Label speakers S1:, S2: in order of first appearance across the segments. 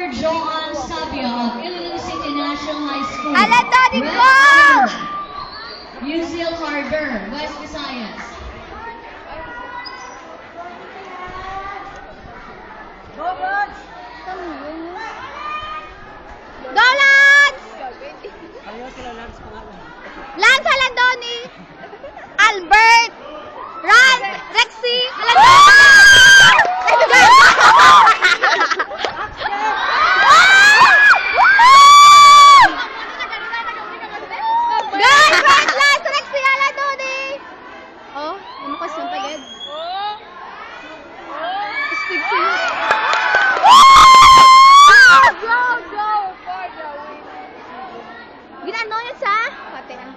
S1: Armor Joan Sabia of Iloilo City National High School.
S2: Ala, Daddy
S1: Red
S2: ko!
S1: Armor, Yuzil Harder, West Visayas.
S2: Go, Lance! Lance Alandoni! Albert! Ran! Rexy! Go, Albert! Lance! Rexy! Alandoni! Oh, ano ka yung tagad? Stig siya. Ginano yun sa? Pati na.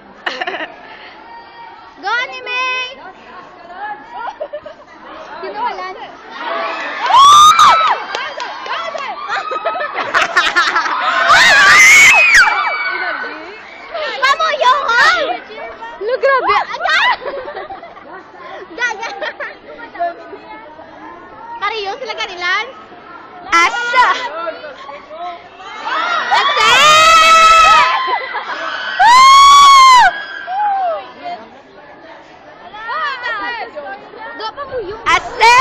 S2: Go, Anime! Kinuwalan. Pamuyong, ha? Lo, grabe. Gaga. Pariyo sila kanilan? Asa! Asa! Go pa mo yung Ase!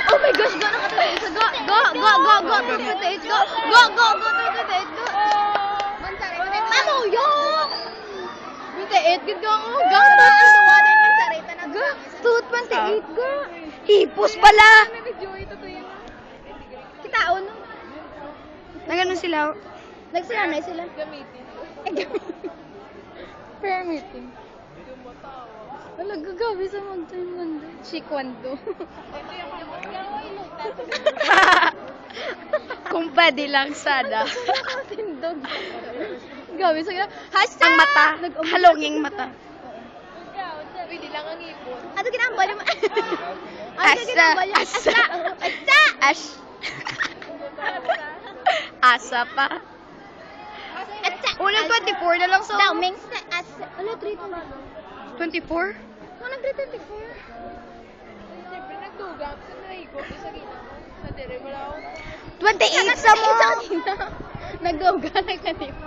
S2: Oh my gosh, go na ka to go. Go, go, go, go to the date. Go, go, go, go to the date. Go. Mamo yung! Minta 8 gud go. Go pa. Go. 228 go. Hipos pala. Kitaon. Nagano sila? Nagsiranay sila. Gamitin. Prayer meeting. Wala, gagabi sa magtaimando. Shikwando. Kung pwede lang sana. Tindog. Gabi sa gina. Hashtag! Ang mata. Halonging mata.
S3: Pwede lang ang ipon.
S2: Ato ginambal yung...
S3: Asa.
S2: Asa! Asa!
S3: Ash. Asa pa.
S2: Asa!
S3: Ulang 24 na lang sa...
S2: Daw, mings na asa. Ano, 3
S3: 24?
S2: Ano, nag-324?
S3: Siyempre nagdugang sa naigo sa gina mo. Sa dire mo lang.
S2: 28 sa mo! Nag-doga, nag-24.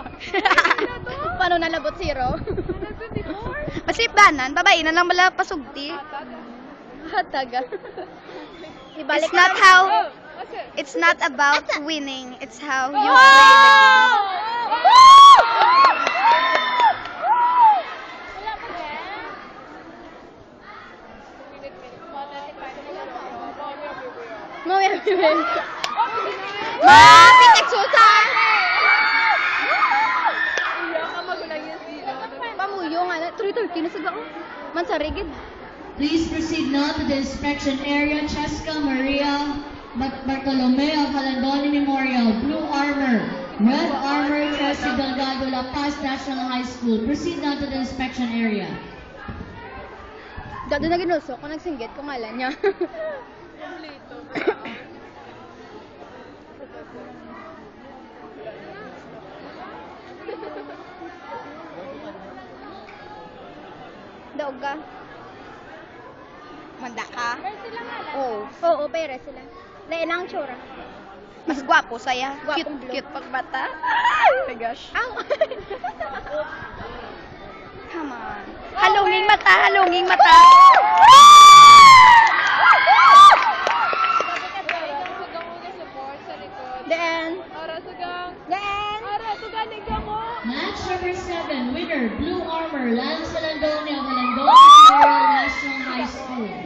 S2: Paano nalabot 0?
S3: 24?
S2: Masipdanan, babae na lang mala pasugti. Hataga.
S3: It's not how... It's not about winning. It's how you play the game.
S2: Ma! Pinagsutan! Pamuyong, ano? 3:30 na sa gao. Mansarigid.
S1: Please proceed now to the inspection area. Cheska Maria Bartolomeo Calandoni Memorial, Blue Armor, Red Armor, Chelsea Delgado, La Paz National High School. Proceed now to the inspection area.
S2: Dado na ginuso ko, nagsinggit ko ngalan niya. Daog ka?
S3: Manda ka?
S2: Oo. Oo, pera sila. Nailang tsura.
S3: Mas gwapo saya.
S2: Gwapong
S3: Cute,
S2: blue.
S3: cute pagbata. Oh my gosh.
S2: Ow!
S3: Come on. Halunging mata, halunging mata.
S2: Then,
S1: Match number 7, winner, Blue Armor, Lance Salandonia,